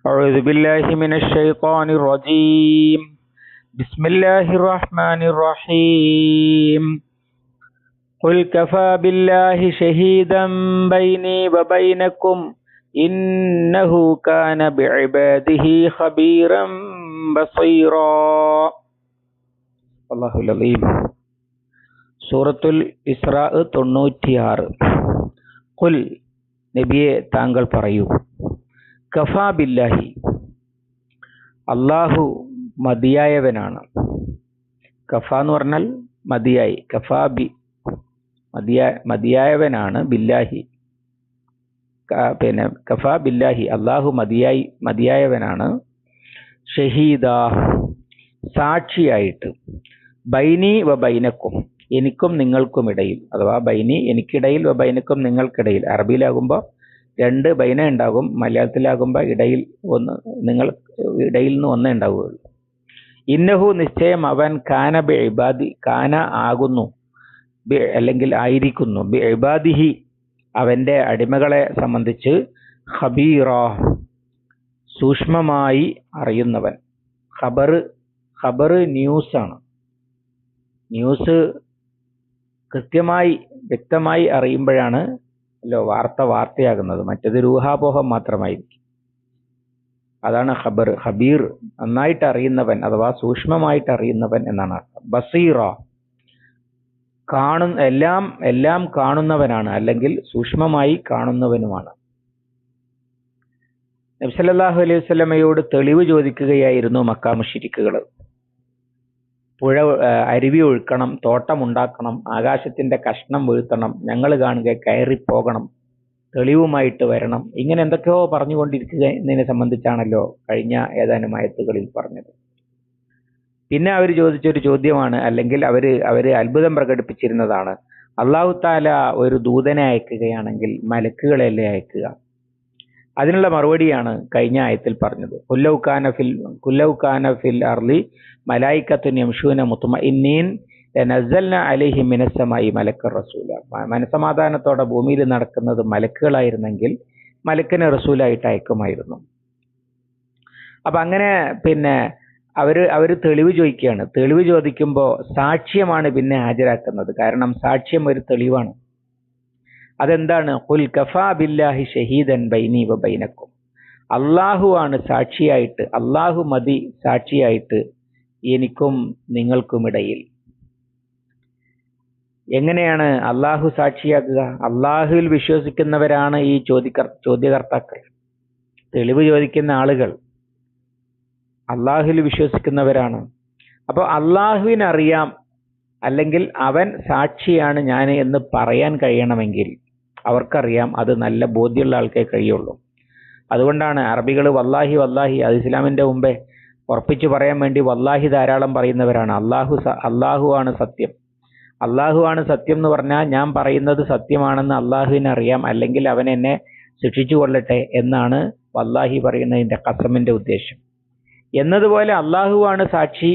أعوذ بالله من الشيطان الرجيم. بسم الله الرحمن الرحيم. قل كفى بالله شهيدا بيني وبينكم إنه كان بعباده خبيرا بصيرا. الله العظيم. സൂറത്തുൽ ഇസ്രാ 96. ഖുൽ നബിയെ താങ്കൾ പറയൂ, കഫാ ബില്ലാഹി, അള്ളാഹു മതിയായവനാണ്. കഫ എന്ന് പറഞ്ഞാൽ മതിയായി, കഫാ ബി മതിയായവനാണ്, ബില്ലാഹി കഫാ ബില്ലാഹി, അള്ളാഹു മതിയായവനാണ്. ഷഹീദ, സാക്ഷിയായിട്ട്. ബൈനി വ ബൈനക്കും, എനിക്കും നിങ്ങൾക്കും ഇടയിൽ, അഥവാ ബൈനി എനിക്കിടയിൽ, വ ബൈനക്കും നിങ്ങൾക്കിടയിൽ. അറബിയിലാകുമ്പോൾ രണ്ട് ബൈന ഉണ്ടാകും, മലയാളത്തിലാകുമ്പോൾ ഇടയിൽ ഒന്ന്, നിങ്ങൾ ഇടയിൽ നിന്ന് ഒന്നേ ഉണ്ടാവുകയുള്ളൂ. ഇന്നഹു, നിശ്ചയം അവൻ, കാന ബി ഇബാദി, കാന ആകുന്നു, ബി അല്ലെങ്കിൽ ആയിരിക്കുന്നു, ബി ഇബാദിഹി അവൻ്റെ അടിമകളെ സംബന്ധിച്ച്, ഖബീറ സൂക്ഷ്മമായി അറിയുന്നവൻ. ഖബർ ന്യൂസാണ്. ന്യൂസ് കൃത്യമായി വ്യക്തമായി അറിയുമ്പോഴാണ് വാർത്തയാകുന്നത്. മറ്റത് രൂഹാപോഹം മാത്രമായിരിക്കും. അതാണ് ഖബർ. ഖബീർ നന്നായിട്ട് അറിയുന്നവൻ, അഥവാ സൂക്ഷ്മമായിട്ട് അറിയുന്നവൻ എന്നാണ് അർത്ഥം. ബസീറ, എല്ലാം കാണുന്നവനാണ്, അല്ലെങ്കിൽ സൂക്ഷ്മമായി കാണുന്നവനുമാണ്. നബി സല്ലല്ലാഹു അലൈഹി വസല്ലമയോട് തെളിവ് ചോദിക്കുകയായിരുന്നു മക്കാ മുശ്രിക്കുകൾ. അരുവി ഒഴുക്കണം, തോട്ടമുണ്ടാക്കണം, ആകാശത്തിന്റെ കഷ്ണം വീഴ്ത്തണം, ഞങ്ങൾ കാണുക, കയറിപ്പോകണം, തെളിവുമായിട്ട് വരണം, ഇങ്ങനെ എന്തൊക്കെയോ പറഞ്ഞുകൊണ്ടിരിക്കുക എന്നതിനെ സംബന്ധിച്ചാണല്ലോ കഴിഞ്ഞ ഏതാനും ആയത്തുകളിൽ പറഞ്ഞത്. പിന്നെ അവർ ചോദിച്ചൊരു ചോദ്യമാണ്, അല്ലെങ്കിൽ അവര് അത്ഭുതം പ്രകടിപ്പിച്ചിരുന്നതാണ്, അല്ലാഹു തആല ഒരു ദൂതനെ അയക്കുകയാണെങ്കിൽ മലക്കുകളെയല്ലേ അയക്കുക? അതിനുള്ള മറുപടിയാണ് കഴിഞ്ഞ ആയത്തിൽ പറഞ്ഞത്. കുല്ലൗ കാന ഫിൽ അർളി മലായികത്തുൻ യംശൂന മുത്മഇന്നീൻ ലനസ്സൽനാ അലൈഹിം മിനസ് സമാഇ മലക്കർ റസൂല. മനസമാധാനത്തോടെ ഭൂമിയിൽ നടക്കുന്നത് മലക്കുകളായിരുന്നെങ്കിൽ മലക്കിനെ റസൂലായിട്ട് അയക്കുമായിരുന്നു. അപ്പൊ അങ്ങനെ അവര് തെളിവ് ചോദിക്കുകയാണ്. തെളിവ് ചോദിക്കുമ്പോൾ സാക്ഷ്യമാണ് പിന്നെ ഹാജരാക്കുന്നത്. കാരണം സാക്ഷ്യം ഒരു തെളിവാണ്. അതെന്താണ്? ഖുൽ കഫാ ബില്ലാഹി ഷഹീദൻ ബൈനി വ ബൈനക്കും, അള്ളാഹു ആണ് സാക്ഷിയായിട്ട്, അള്ളാഹു മതി സാക്ഷിയായിട്ട് എനിക്കും നിങ്ങൾക്കുമിടയിൽ. എങ്ങനെയാണ് അള്ളാഹു സാക്ഷിയാക്കുക? അള്ളാഹുവിൽ വിശ്വസിക്കുന്നവരാണ് ഈ ചോദ്യകർത്താക്കൾ, തെളിവ് ചോദിക്കുന്ന ആളുകൾ അള്ളാഹുവിൽ വിശ്വസിക്കുന്നവരാണ്. അപ്പോൾ അള്ളാഹുവിനറിയാം, അല്ലെങ്കിൽ അവൻ സാക്ഷിയാണ് ഞാൻ എന്ന് പറയാൻ കഴിയണമെങ്കിൽ അവർക്കറിയാം, അത് നല്ല ബോധ്യമുള്ള ആൾക്കേ കഴിയുള്ളൂ. അതുകൊണ്ടാണ് അറബികൾ വല്ലാഹി വല്ലാഹി, അത് ഇസ്ലാമിന്റെ മുമ്പേ ഉറപ്പിച്ചു പറയാൻ വേണ്ടി വല്ലാഹി ധാരാളം പറയുന്നവരാണ്. അള്ളാഹു ആണ് സത്യം, അള്ളാഹു ആണ് സത്യം എന്ന് പറഞ്ഞാൽ ഞാൻ പറയുന്നത് സത്യമാണെന്ന് അള്ളാഹുവിന് അറിയാം, അല്ലെങ്കിൽ അവൻ എന്നെ ശിക്ഷിച്ചു കൊള്ളട്ടെ എന്നാണ് വല്ലാഹി പറയുന്നതിന്റെ ഖസമിന്റെ ഉദ്ദേശം. എന്നതുപോലെ അള്ളാഹു ആണ് സാക്ഷി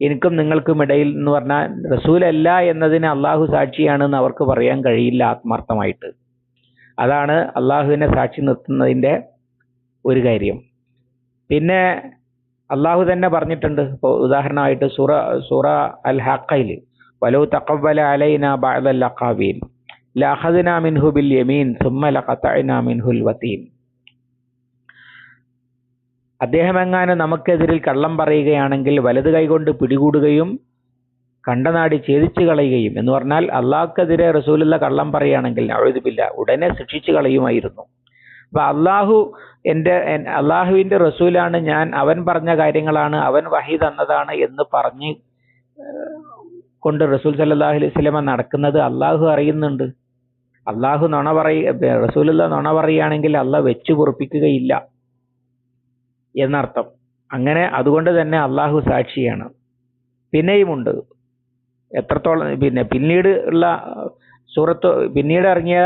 എനിക്കും നിങ്ങൾക്കും ഇടയിൽ എന്ന് പറഞ്ഞാൽ റസൂലല്ല എന്നതിന് അള്ളാഹു സാക്ഷിയാണെന്ന് അവർക്ക് പറയാൻ കഴിയില്ല ആത്മാർത്ഥമായിട്ട്. അതാണ് അള്ളാഹുവിനെ സാക്ഷി നിർത്തുന്നതിന്റെ ഒരു കാര്യം. പിന്നെ അള്ളാഹു തന്നെ പറഞ്ഞിട്ടുണ്ട്. ഇപ്പോൾ ഉദാഹരണമായിട്ട് സൂറ അൽ ഹഖയിൽ, വലൗ തഖവ്വല അലൈനാ ബഅദൽ അഖാവീൽ ലഅഖദ്നാ മിൻഹു ബിൽ യമീൻ സുമ്മ ലഖതഅനാ മിൻഹുൽ വതീൻ. അദ്ദേഹം എങ്ങാനും നമുക്കെതിരിൽ കള്ളം പറയുകയാണെങ്കിൽ വലത് കൈകൊണ്ട് പിടികൂടുകയും കണ്ടനാടി ഛേദിച്ചു കളയുകയും, എന്ന് പറഞ്ഞാൽ അള്ളാഹ്ക്കെതിരെ റസൂലുള്ള കള്ളം പറയുകയാണെങ്കിൽ നഊദു ബില്ലാഹ് ഉടനെ ശിക്ഷിച്ചു കളയുമായിരുന്നു. അപ്പൊ അള്ളാഹുവിന്റെ റസൂലാണ് ഞാൻ, അവൻ പറഞ്ഞ കാര്യങ്ങളാണ്, അവൻ വഹി തന്നതാണ് എന്ന് പറഞ്ഞ് കൊണ്ട് റസൂൽ സല്ലല്ലാഹു അലൈഹി വസല്ലമ നടക്കുന്നത് അള്ളാഹു അറിയുന്നുണ്ട്. അള്ളാഹു റസൂലുള്ള നുണ പറയുകയാണെങ്കിൽ അള്ളാഹ് വെച്ചു പൊറുപ്പിക്കുകയില്ല എന്നർത്ഥം. അങ്ങനെ അതുകൊണ്ട് തന്നെ അള്ളാഹു സാക്ഷിയാണ്. പിന്നെയുമുണ്ട് എത്രത്തോളം, പിന്നീട് ഇറങ്ങിയ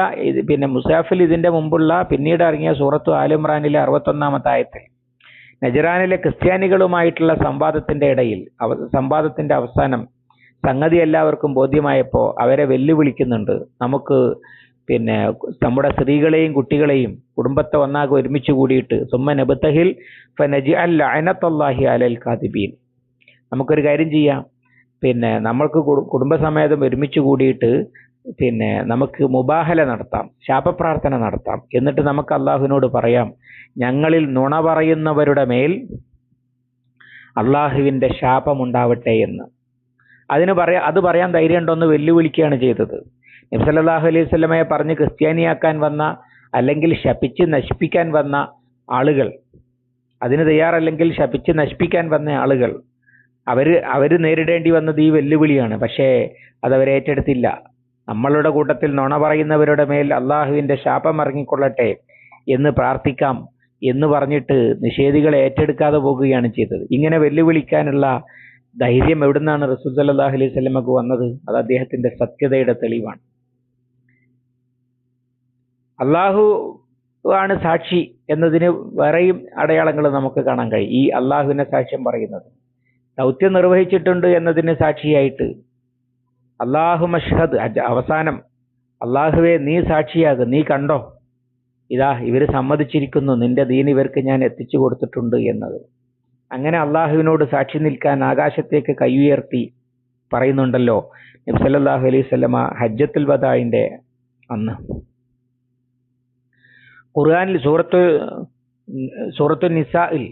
മുസാഫിൽ ഇതിന്റെ മുമ്പുള്ള പിന്നീട് ഇറങ്ങിയ സൂറത്തു ആൽ ഇമ്രാനിലെ 61-ാമത്തെ ആയത്തിൽ നജറാനിലെ ക്രിസ്ത്യാനികളുമായിട്ടുള്ള സംവാദത്തിന്റെ അവസാനം സംഗതി എല്ലാവർക്കും ബോധ്യമായപ്പോൾ അവരെ വെല്ലുവിളിക്കുന്നുണ്ട്, നമുക്ക് പിന്നെ നമ്മുടെ സ്ത്രീകളെയും കുട്ടികളെയും കുടുംബത്തെ ഒന്നാകെ ഒരുമിച്ച് കൂടിയിട്ട് സുമ്മ നബ്തഹിൽ ഫനജ്അൽ ലഅനത്തല്ലാഹി അലൽ കാദിബീൻ. നമുക്കൊരു കാര്യം ചെയ്യാം, പിന്നെ നമ്മൾക്ക് കുടുംബസമേതം ഒരുമിച്ച് കൂടിയിട്ട് പിന്നെ നമുക്ക് മുബാഹല നടത്താം, ശാപപ്രാർത്ഥന നടത്താം. എന്നിട്ട് നമുക്ക് അള്ളാഹുവിനോട് പറയാം, ഞങ്ങളിൽ നുണ പറയുന്നവരുടെ മേൽ അള്ളാഹുവിൻ്റെ ശാപമുണ്ടാവട്ടെ എന്ന്. അത് പറയാൻ ധൈര്യം ഉണ്ടോന്ന് വെല്ലുവിളിക്കുകയാണ് ചെയ്തത്. നബി സല്ലല്ലാഹു അലൈഹി വസല്ലമയെ പറഞ്ഞ് ക്രിസ്ത്യാനിയാക്കാൻ വന്ന, അല്ലെങ്കിൽ ശപിച്ച് നശിപ്പിക്കാൻ വന്ന ആളുകൾ, അതിന് തയ്യാറല്ലെങ്കിൽ ശപിച്ച് നശിപ്പിക്കാൻ വന്ന ആളുകൾ, അവര് നേരിടേണ്ടി വന്നത് ഈ വെല്ലുവിളിയാണ്. പക്ഷേ അതവരെ ഏറ്റെടുത്തില്ല. നമ്മളുടെ കൂട്ടത്തിൽ നുണ പറയുന്നവരുടെ മേൽ അള്ളാഹുവിൻ്റെ ശാപം ഇറങ്ങിക്കൊള്ളട്ടെ എന്ന് പ്രാർത്ഥിക്കാം എന്ന് പറഞ്ഞിട്ട് നിഷേധികളെ ഏറ്റെടുക്കാതെ പോകുകയാണ് ചെയ്തത്. ഇങ്ങനെ വെല്ലുവിളിക്കാനുള്ള ധൈര്യം എവിടുന്നാണ് റസൂൽ സല്ലല്ലാഹു അലൈഹി വസല്ലമക്ക് വന്നത്? അത് അദ്ദേഹത്തിന്റെ സത്യതയുടെ തെളിവാണ്. അള്ളാഹു ആണ് സാക്ഷി എന്നതിന് വേറെയും അടയാളങ്ങൾ നമുക്ക് കാണാൻ കഴിയും. ഈ അള്ളാഹുവിനെ സാക്ഷ്യം പറയുന്നത് ദൗത്യം നിർവഹിച്ചിട്ടുണ്ട് എന്നതിന് സാക്ഷിയായിട്ട് അള്ളാഹു മഷ്ഹദ്, അവസാനം അള്ളാഹുവെ നീ സാക്ഷിയാകും, നീ കണ്ടോ, ഇതാ ഇവർ സമ്മതിച്ചിരിക്കുന്നു, നിന്റെ ദീൻ ഇവർക്ക് ഞാൻ എത്തിച്ചു കൊടുത്തിട്ടുണ്ട് എന്നത്. അങ്ങനെ അള്ളാഹുവിനോട് സാക്ഷി നിൽക്കാൻ ആകാശത്തേക്ക് കൈ ഉയർത്തി പറയുന്നുണ്ടല്ലോ നബി സല്ലല്ലാഹു അലൈഹി വസല്ലമ ഹജ്ജത്തുൽ വദാഇന്റെ അന്ന്. ഖുർആനിൽ സൂറത്തു നിസാഇൽ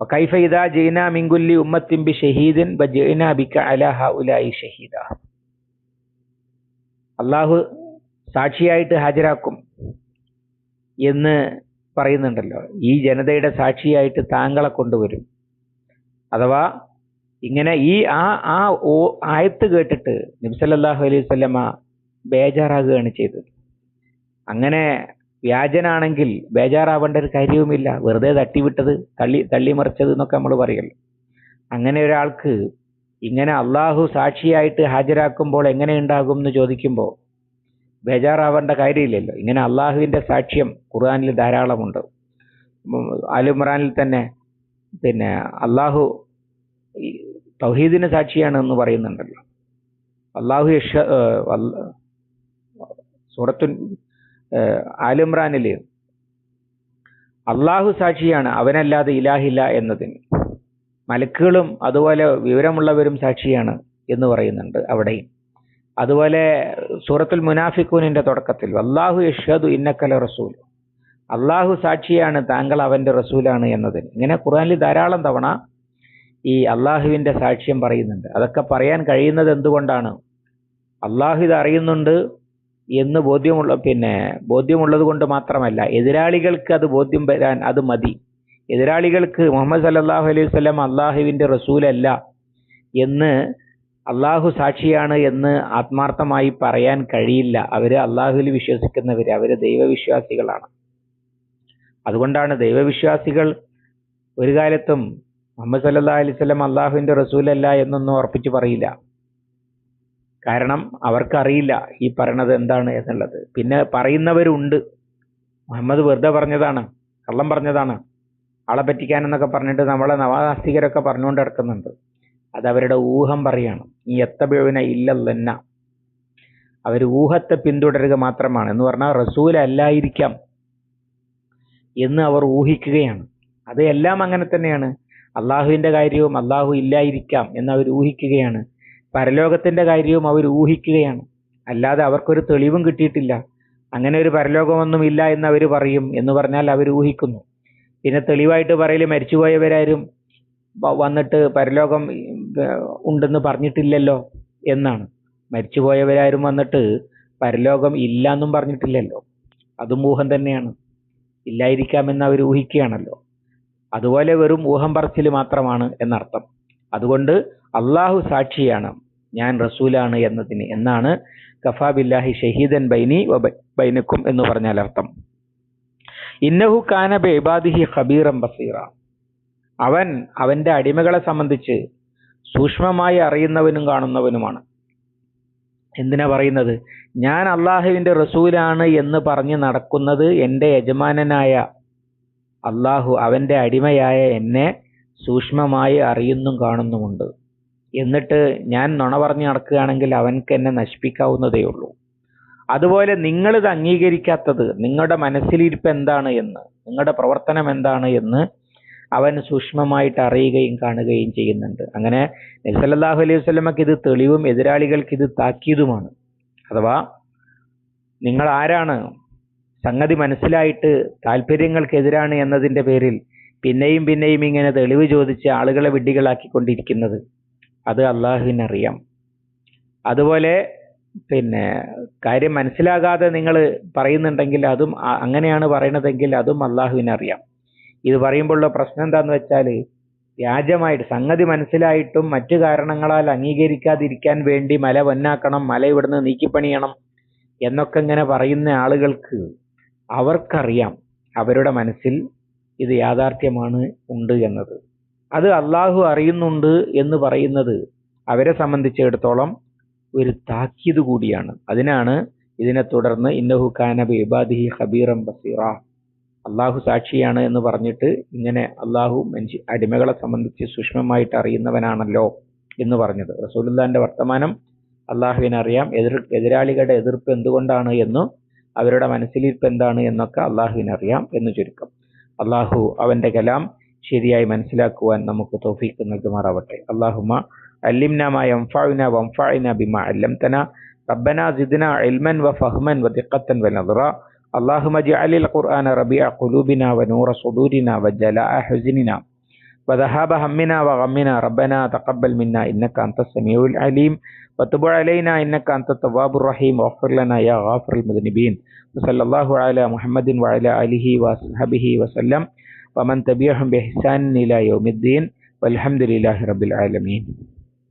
വകൈഫ ഇദാ ജീനാ മിൻ കുല്ലി ഉമ്മത്തിൻ ബിശഹീദിൻ വജീനാ ബിക അലാ ഹൗലായി ഷഹീദാ. അള്ളാഹു സാക്ഷിയായിട്ട് ഹാജരാക്കും എന്ന് പറയുന്നുണ്ടല്ലോ. ഈ ജനതയുടെ സാക്ഷിയായിട്ട് താങ്കളെ കൊണ്ടുവരും. അഥവാ ഇങ്ങനെ ഈ ആയത്ത് കേട്ടിട്ട് നബി സല്ലല്ലാഹു അലൈഹി വസല്ലമ ബേജാറാകുകയാണ് ചെയ്തത്. അങ്ങനെ വ്യാജനാണെങ്കിൽ ബേജാറാവേണ്ട ഒരു കാര്യവുമില്ല, വെറുതെ തട്ടിവിട്ടത്, തള്ളിമറിച്ചത് എന്നൊക്കെ നമ്മൾ പറയല്ലോ. അങ്ങനെ ഒരാൾക്ക് ഇങ്ങനെ അള്ളാഹു സാക്ഷിയായിട്ട് ഹാജരാക്കുമ്പോൾ എങ്ങനെ ഉണ്ടാകും എന്ന് ചോദിക്കുമ്പോൾ ബേജാറാവേണ്ട കാര്യമില്ലല്ലോ. ഇങ്ങനെ അള്ളാഹുവിൻ്റെ സാക്ഷ്യം ഖുർആനിൽ ധാരാളമുണ്ട്. ആൽ ഇമ്രാനിൽ തന്നെ പിന്നെ അള്ളാഹു തൗഹീദിന് സാക്ഷിയാണ് എന്ന് പറയുന്നുണ്ടല്ലോ. സൂറത്തു ആൽ ഇമ്രാനിൽ അള്ളാഹു സാക്ഷിയാണ്, അവനല്ലാതെ ഇലാഹില്ല എന്നതിന്. മലക്കുകളും അതുപോലെ വിവരമുള്ളവരും സാക്ഷിയാണ് എന്ന് പറയുന്നുണ്ട് അവിടെയും. അതുപോലെ സൂറത്തുൽ മുനാഫിഖൂനിന്റെ തുടക്കത്തിൽ അല്ലാഹു യഷ്ഹദു ഇന്നക ലറസൂൽ, അള്ളാഹു സാക്ഷിയാണ് താങ്കൾ അവന്റെ റസൂലാണ് എന്നതിന്. ഇങ്ങനെ ഖുർആനിൽ ധാരാളം തവണ ഈ അള്ളാഹുവിന്റെ സാക്ഷ്യം പറയുന്നുണ്ട്. അതൊക്കെ പറയാൻ കഴിയുന്നത് എന്തുകൊണ്ടാണ്? അള്ളാഹു ഇത് അറിയുന്നുണ്ട് എന്ന് ബോധ്യമുള്ളത് കൊണ്ട് മാത്രമല്ല, എതിരാളികൾക്ക് അത് ബോധ്യം വരാൻ അത് മതി. എതിരാളികൾക്ക് മുഹമ്മദ് സല്ലല്ലാഹു അലൈഹി വസല്ലം അള്ളാഹുവിന്റെ റസൂലല്ല എന്ന്, അള്ളാഹു സാക്ഷിയാണ് എന്ന് ആത്മാർത്ഥമായി പറയാൻ കഴിയില്ല. അവര് അള്ളാഹുവിൽ വിശ്വസിക്കുന്നവര്, അവര് ദൈവവിശ്വാസികളാണ്. അതുകൊണ്ടാണ് ദൈവവിശ്വാസികൾ ഒരു കാലത്തും മുഹമ്മദ് സല്ലല്ലാഹു അലൈഹി വസല്ലം അള്ളാഹുവിന്റെ റസൂലല്ല എന്നൊന്നും ഉറപ്പിച്ച് പറയില്ല. കാരണം അവർക്കറിയില്ല ഈ പറയണത് എന്താണ് എന്നുള്ളത്. പിന്നെ പറയുന്നവരുണ്ട്, മുഹമ്മദ് വെറുതെ പറഞ്ഞതാണ്, കള്ളം പറഞ്ഞതാണ്, ആളെ പറ്റിക്കാനെന്നൊക്കെ പറഞ്ഞിട്ട് നമ്മളെ നവാസ്തികരൊക്കെ പറഞ്ഞുകൊണ്ട് നടക്കുന്നുണ്ട്. അതവരുടെ ഊഹം പറയാണ്. ഈ യത്തബിഉന ഇല്ലല്ലന്ന, അവർ ഊഹത്തെ പിന്തുടരുക മാത്രമാണ്. എന്ന് പറഞ്ഞാൽ റസൂൽ അല്ലായിരിക്കാം എന്ന് അവർ ഊഹിക്കുകയാണ്. അത് എല്ലാം അങ്ങനെ തന്നെയാണ്. അള്ളാഹുവിന്റെ കാര്യവും അള്ളാഹു ഇല്ലായിരിക്കാം എന്ന് അവർ ഊഹിക്കുകയാണ്. പരലോകത്തിന്റെ കാര്യവും അവർ ഊഹിക്കുകയാണ്. അല്ലാതെ അവർക്കൊരു തെളിവും കിട്ടിയിട്ടില്ല. അങ്ങനെ ഒരു പരലോകമൊന്നും ഇല്ല എന്ന് അവർ പറയും. എന്ന് പറഞ്ഞാൽ അവർ ഊഹിക്കുന്നു. പിന്നെ തെളിവായിട്ട് പറയല് മരിച്ചുപോയവരാരും വന്നിട്ട് പരലോകം ഉണ്ടെന്ന് പറഞ്ഞിട്ടില്ലല്ലോ എന്നാണ്. മരിച്ചുപോയവരാരും വന്നിട്ട് പരലോകം ഇല്ല എന്നും പറഞ്ഞിട്ടില്ലല്ലോ. അതും ഊഹം തന്നെയാണ്. ഇല്ലായിരിക്കാമെന്ന് അവർ ഊഹിക്കുകയാണല്ലോ. അതുപോലെ വെറും ഊഹം പറച്ചിൽ മാത്രമാണ് എന്നർത്ഥം. അതുകൊണ്ട് അള്ളാഹു സാക്ഷിയാണ് ഞാൻ റസൂലാണ് എന്നതിന് എന്നാണ് കഫാ ബില്ലാഹി ഷഹീദൻ ബൈനി വ ബൈനക്കും എന്ന് പറഞ്ഞാൽ അർത്ഥം. ഇന്നഹു കാന ബിഇബാദിഹി ഖബീറൻ ബസീറ, അവൻ അവന്റെ അടിമകളെ സംബന്ധിച്ച് സൂക്ഷ്മമായി അറിയുന്നവനും കാണുന്നവനുമാണ്. എന്തിനാ പറയുന്നത്? ഞാൻ അള്ളാഹുവിന്റെ റസൂലാണ് എന്ന് പറഞ്ഞ് നടക്കുന്നത് എൻ്റെ യജമാനനായ അള്ളാഹു അവന്റെ അടിമയായ എന്നെ സൂക്ഷ്മമായി അറിയുന്നും കാണുന്നുമുണ്ട്. എന്നിട്ട് ഞാൻ നുണ പറഞ്ഞ് നടക്കുകയാണെങ്കിൽ അവൻക്ക് എന്നെ നശിപ്പിക്കാവുന്നതേ ഉള്ളൂ. അതുപോലെ നിങ്ങളിത് അംഗീകരിക്കാത്തത്, നിങ്ങളുടെ മനസ്സിലിരിപ്പ് എന്താണ് എന്ന്, നിങ്ങളുടെ പ്രവർത്തനം എന്താണ് എന്ന് അവൻ സൂക്ഷ്മമായിട്ട് അറിയുകയും കാണുകയും ചെയ്യുന്നുണ്ട്. അങ്ങനെ നബി സല്ലല്ലാഹു അലൈഹി വസല്ലമക്ക് ഇത് തെളിവും എതിരാളികൾക്ക് ഇത് താക്കീതുമാണ്. അഥവാ നിങ്ങൾ ആരാണ്, സംഗതി മനസ്സിലായിട്ട് താല്പര്യങ്ങൾക്കെതിരാണ് എന്നതിൻ്റെ പേരിൽ പിന്നെയും പിന്നെയും ഇങ്ങനെ തെളിവ് ചോദിച്ച് ആളുകളെ വിഡ്ഢികളാക്കിക്കൊണ്ടിരിക്കുന്നത്, അത് അള്ളാഹുവിനറിയാം. അതുപോലെ കാര്യം മനസ്സിലാകാതെ നിങ്ങൾ പറയുന്നുണ്ടെങ്കിൽ അതും അങ്ങനെയാണ് പറയണതെങ്കിൽ അതും അള്ളാഹുവിനറിയാം. ഇത് പറയുമ്പോഴുള്ള പ്രശ്നം എന്താന്ന് വെച്ചാൽ, വ്യാജമായിട്ട് സംഗതി മനസ്സിലായിട്ടും മറ്റു കാരണങ്ങളാൽ അംഗീകരിക്കാതിരിക്കാൻ വേണ്ടി മല പൊന്നാക്കണം, മല ഇവിടുന്ന് നീക്കിപ്പണിയണം എന്നൊക്കെ ഇങ്ങനെ പറയുന്ന ആളുകൾക്ക് അവർക്കറിയാം അവരുടെ മനസ്സിൽ ഇത് യാഥാർത്ഥ്യമാണ് ഉണ്ട് എന്നത്. അത് അള്ളാഹു അറിയുന്നുണ്ട് എന്ന് പറയുന്നത് അവരെ സംബന്ധിച്ചിടത്തോളം ഒരു താക്കീത് കൂടിയാണ്. അതിനാണ് ഇതിനെ തുടർന്ന് ഇന്നഹു കാന ബിഇബാദിഹി ഖബീറൻ ബസീറ, അള്ളാഹു സാക്ഷിയാണ് എന്ന് പറഞ്ഞിട്ട് ഇങ്ങനെ അള്ളാഹു അടിമകളെ സംബന്ധിച്ച് സൂക്ഷ്മമായിട്ട് അറിയുന്നവനാണല്ലോ എന്ന് പറഞ്ഞത്. റസൂലുള്ളാഹിന്റെ വർത്തമാനം അള്ളാഹുവിനറിയാം. എതിരാളികളുടെ എതിർപ്പ് എന്തുകൊണ്ടാണ് എന്നും അവരുടെ മനസ്സിലിരിപ്പ് എന്താണ് എന്നൊക്കെ അള്ളാഹുവിനറിയാം എന്ന് ചുരുക്കം. അള്ളാഹു അവന്റെ കലാം ശരിയായി മനസ്സിലാക്കുവാൻ നമുക്ക് തൗഫീഖ് നൽകുമാറാവട്ടെ. അല്ലാഹുമ്മ അല്ലിംനാ മാ യൻഫഉനാ വൻഫഅനാ ബിമാ അല്ലംതനാ റബ്ബനാ സിദ്നാ ഇൽമൻ വഫഹ്മൻ വദിഖത്തൻ വനദറ. اللهم اجعل القرآن ربيع قلوبنا ونور صدورنا وجلاء حزننا وذهاب همنا وغمنا. ربنا تقبل منا إنك أنت السميع العليم وتب علينا إنك أنت التواب الرحيم واغفر لنا يا غافر المذنبين. وصلى الله على محمد وعلى آله وصحبه وسلم ومن تبعهم بإحسان إلى يوم الدين والحمد لله رب العالمين.